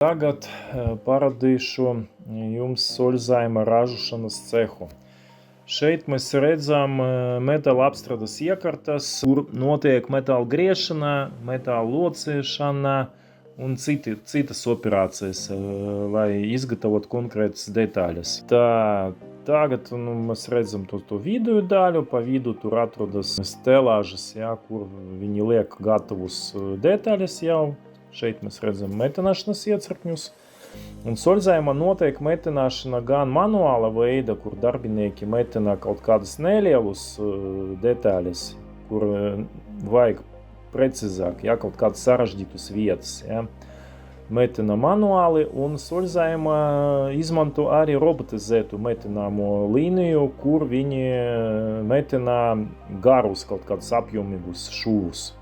Tagad parādīšu jums soļzaima ražošanas cehu. Šeit mēs redzam metāla apstrādes iekārtas, kur notiek metāla griešana, metāla locīšana un citas operācijas, lai izgatavotu konkrētas detaļas. Tagad mēs redzam to vidu daļu, pa vidu tur atrodas stelāžas, kur viņi liek gatavus detaļas jau. Šeit mēs redzam metināšanas iecirkņus. Un soļzaimā notiek metināšana gan manuāla veida, kur darbinieki metina kaut kādas nelielus detaļas, kur vajag precīzāk, kaut kādas sarežģītas vietas. Metina manuāli, un soļzaimā izmanto arī robotizētu metināmo līniju, kur viņi metina garus kaut kādus apjomīgus šūvus.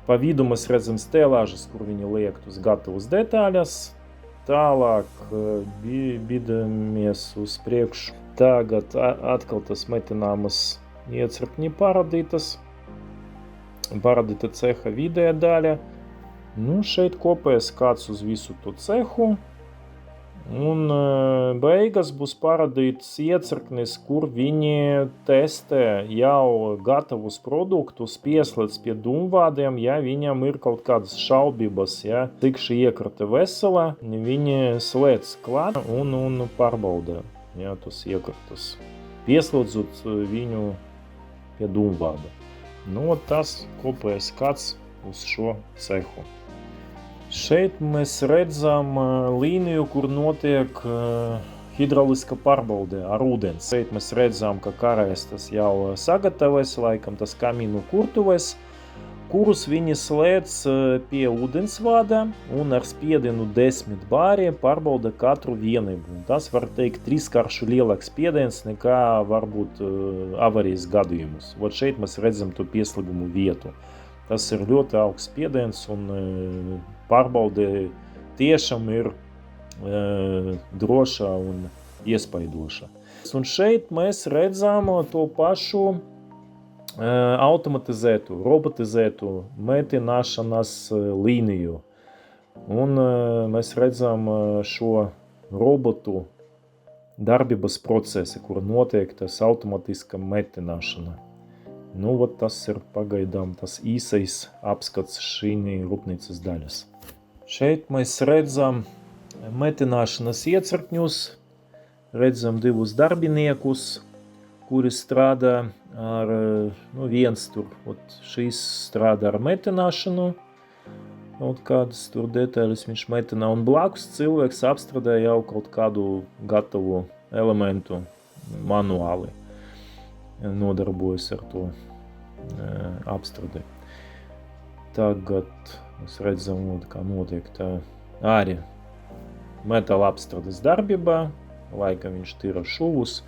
Pa vidu mēs redzam stelāžas, kur viņi liek uz gatavas detaļas. Tālāk bidamies uz priekšu. Tagad atkal tas metināmas iecirkņi parādīta ceha vidēja daļa. Šeit kopējas kāds uz visu to cehu. Un beigas būs parādīts iecirknis, kur viņi testē jau gatavus produktus, pieslēdz pie dūmvādiem, ja viņam ir kaut kādas šaubības, cik šī iekārta vesela, viņi slēdz klāt un pārbauda tos iekārtas, pieslēdzot viņu pie dūmvāda. Tas kopējais skats uz šo cehu. Šeit mēs redzam līniju, kur notiek hidrauliska pārbaude ar ūdens. Šeit mēs redzam, ka karaistas jau sagatavojas, laikam tas kamīnu kurtuves, kurus viņi slēdz pie ūdensvada un ar spiedienu 10 bāri pārbauda katru vienību. Tas var teikt 3-karšu lielāks spiediens nekā varbūt avarijas gadījumus. Šeit mēs redzam to pieslēgumu vietu. Tas ir ļoti augsts spiediens un pārbaude tiešām ir droša un iespaidoša. Un šeit mēs redzam to pašu automatizētu, robotizētu metināšanas līniju. Un mēs redzam šo robotu darbības procesi, kur notiek tas automatiska metināšana. Tas ir pagaidām tas īsais apskats šī rūpnīcas daļas. Šeit mēs redzam metināšanas iecirkņus, redzam divus darbiniekus, kuri strādā ar, viens tur, šīs strādā ar metināšanu, kādas tur detaļas viņš metina, un blakus cilvēks apstrādē jau kaut kādu gatavu elementu manuāli. Nodarbojas ar to apstrādi. Tagad mēs redzam, kā notiek tā arī metāla apstrādes darbībā. Laikam viņš tīra šūvus.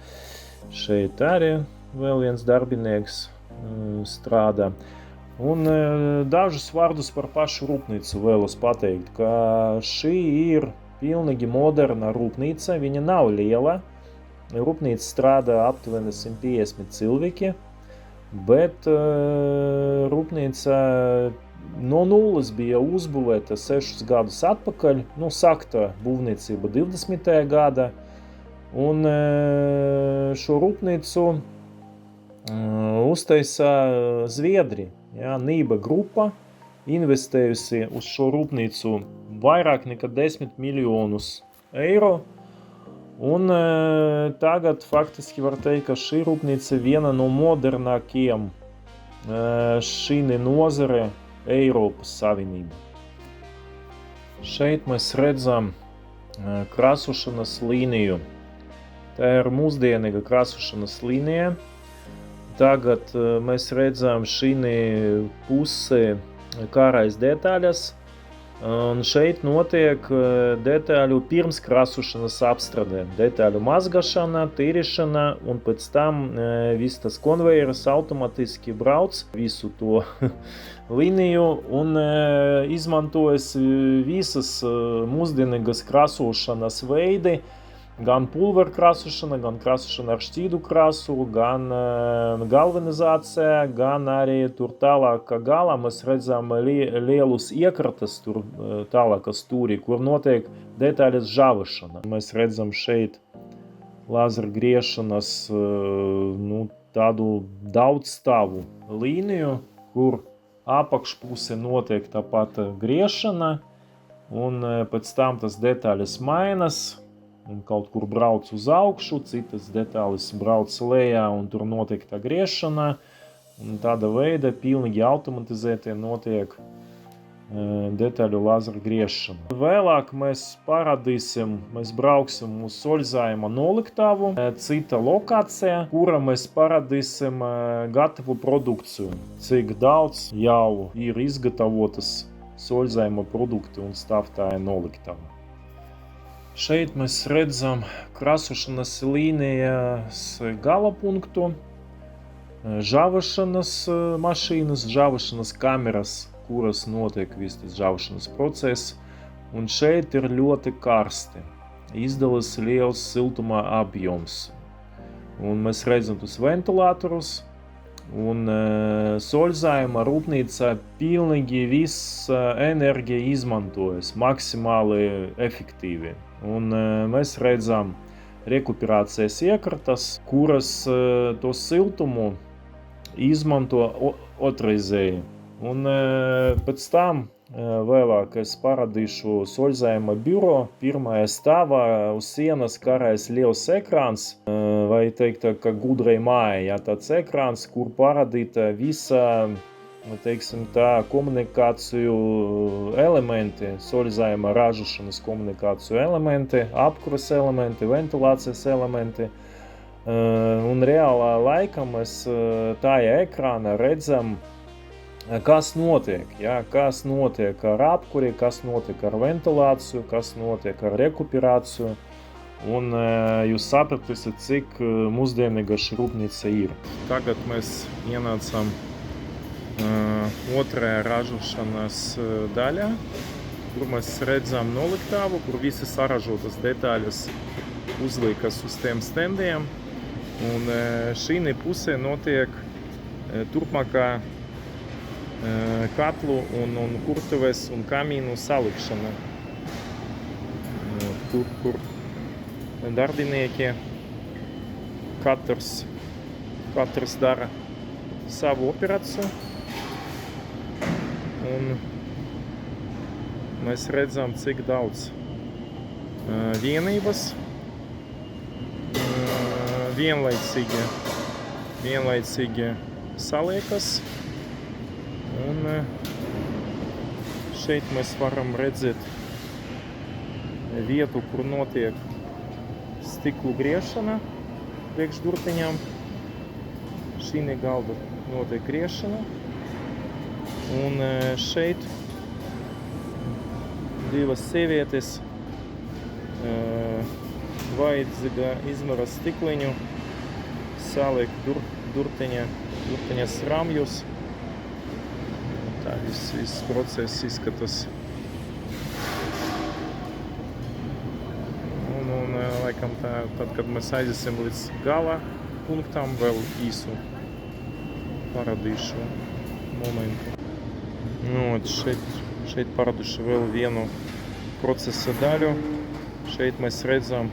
Šeit arī vēl viens darbinieks strādā. Un dažus vārdus par pašu rūpnīcu vēlos pateikt, ka šī ir pilnīgi moderna rūpnīca, viņa nav liela. Rūpnīca strādā aptuveni 150 cilvēki, bet rūpnīca no nulles bija uzbūvēta 6 gadus atpakaļ, sākta būvniecība 20. gada, un šo rūpnīcu uztaisa Zviedri. Nība grupa investējusi uz šo rūpnīcu vairāk nekā 10 miljonus eiro. Un tagad faktiski var teikt, ka šī rūpnīca viena no modernākajiem šī nozare Eiropas Savienībā. Šeit mēs redzam krāsošanas līniju. Tā ir mūsdienīga krāsošanas līnija. Tagad mēs redzam šī pusē kārais detaļas. Un šeit notiek detaļu pirms krāsošanas apstrādē. Detaļu mazgāšana, tīrišana, un pēc tam viss tas konvejeris automatiski brauc visu to līniju un izmantojas visas mūsdienīgas krāsošanas veidi, gan pulveru krāsošana, gan krāsošana ar šķīdu krāsu, gan galvanizācija, gan arī tur tālāk galā mēs redzam lielus iekratas tur tālāk stūrī, kur notiek detaļas žāvēšana. Mēs redzam šeit lāzera griešanas tādu daudzstāvu līniju, kur apakšpuse notiek tāpat griešana, un pēc tam tas detaļas mainas, un kaut kur brauc uz augšu, citas detaļas brauc lejā, un tur notiek tā griešana, un tāda veida pilnīgi automatizēti notiek detaļu lāzera griešana. Vēlāk mēs parādīsim, mēs brauksim uz Soļzājuma noliktavu, cita lokācija, kura mēs parādīsim gatavu produkciju, cik daudz jau ir izgatavotas Soļzājuma produkti un stāvtāja noliktava. Šeit mēs redzam krāsošanas līnijas gala punktu, žāvēšanas mašīnas, žāvēšanas kameras, kuras notiek viss tas žāvēšanas process, un šeit ir ļoti karsti. Izdalās liels siltuma apjoms. Un mēs redzam tos ventilatorus, un Soļzājuma rūpnīca pilnīgi viss enerģija izmantojas maksimāli efektīvi. Un mēs redzam rekuperācijas iekratas, kuras to siltumu izmanto otrreizēji. Un pēc tam vēlāk es parādīšu Soļzājuma biro. Pirmajā stāvā uz sienas karājas liels ekrāns, vai teikt, ka gudrai māja, tāds ekrāns, kur parādīta visa, teiksim tā, komunikāciju elementi, Soļzājuma ražošanas komunikāciju elementi, apkuras elementi, ventilācijas elementi. Un reālā laikā mēs tajā ekrānā redzam, kas notiek, kas notiek ar apkuri, kas notiek ar ventilāciju, kas notiek ar rekuperāciju. Un jūs sapratīsiet, cik mūsdienīga šī rūpnīca ir. Tagad mēs ienācam otrajā ražošanas daļā, kur mēs redzam noliktavu, kur visas saražotas detaļas uzliekas uz tiem stendiem. Un šī pusē notiek turpmākā katlu un kurtuves un kamīnu salikšana. Tur, kur darbinieki katrs dara savu operāciju. Un mēs redzam, cik daudz vienības vienlaicīgi saliekas. Un šeit mēs varam redzēt vietu, kur notiek stiklu griešana priekš durtiņām. Šī galda notiek griešana. Un šeit divas sievietes vajadzīga izmēra stikliņu saliek durtiņas ramjus. Tā viss process izskatās. Un laikam tad, kad mēs aiziesim līdz gala punktam, vēl īsu parādīšu momentu. Šeit parādīšu vēl vienu procesa daļu. Šeit mēs redzam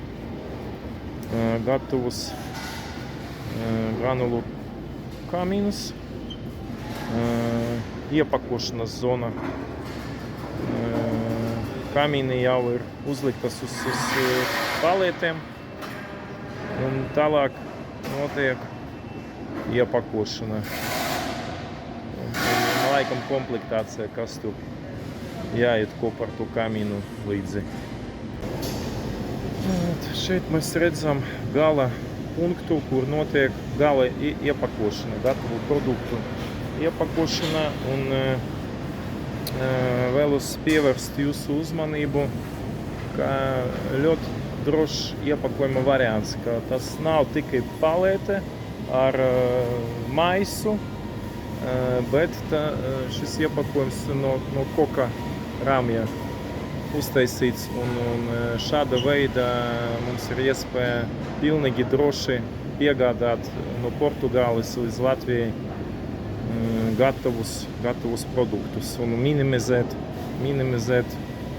gatavus granulu kamīnus. Iepakošanas zona. Kamīni jau ir uzliktas uz palētēm, un tālāk notiek iepakošana. Un laikam komplektācija, kas tur jāiet kopā ar to kamīnu līdzi. Šeit mēs redzam gala punktu, kur notiek gala iepakošana, gatavu produktu iepakošana, un vēlos pievērst jūsu uzmanību, ka ļoti drošs iepakojuma variants, ka tas nav tikai palēte ar maisu, bet šis iepakojums no koka ramja uztaisīts un šāda veida mums ir iespēja pilnīgi droši piegādāt no Portugāles līdz Latvijai gatavus produktus un minimizēt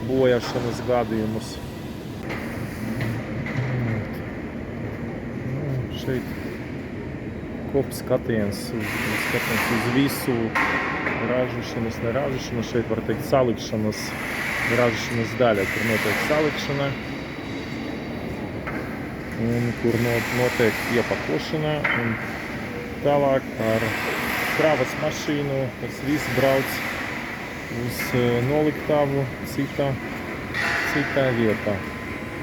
bojāšanas gadījumus. Šeit skatiens uz visu ražošanas, neražošanas, šeit var teikt salikšanas, ražošanas daļa, kur notiek salikšana un kur notiek iepakošana un tālāk ar kravas mašīnu, tas viss brauc uz noliktavu citā vietā,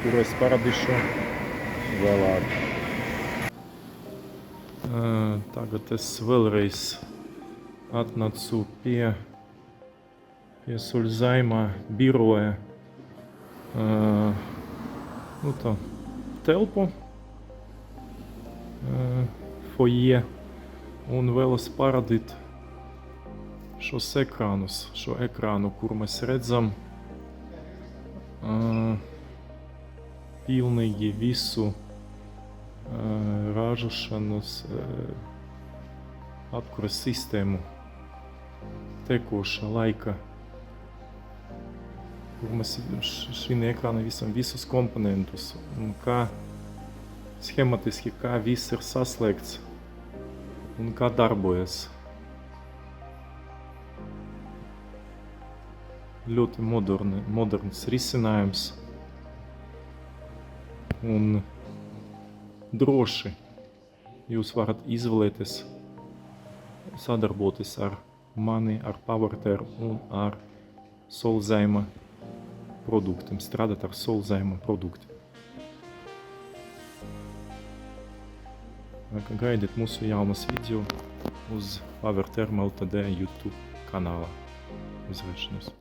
kur es parādīšu vēlāk. Tagad es vēlreiz atnācu pie Soļzaimā biroja telpu, foje, un vēlos parādīt šos ekrānus, šo ekrānu, kur mēs redzam pilnīgi visu ražošanas apkuras sistēmu tekoša laika, kur mēs šī ekrāna visam visus komponentus un kā schematiski, kā viss ir saslēgts un kā darbojas. Ļoti moderns risinājums un droši jūs varat izvēlēties sadarboties ar mani, ar Powerter un ar Soļzaima produktiem, strādāt ar Soļzaima produktiem. Gaidiet mūsu jaunas video uz Powerter LTD YouTube kanālā. Uz redzēšanos!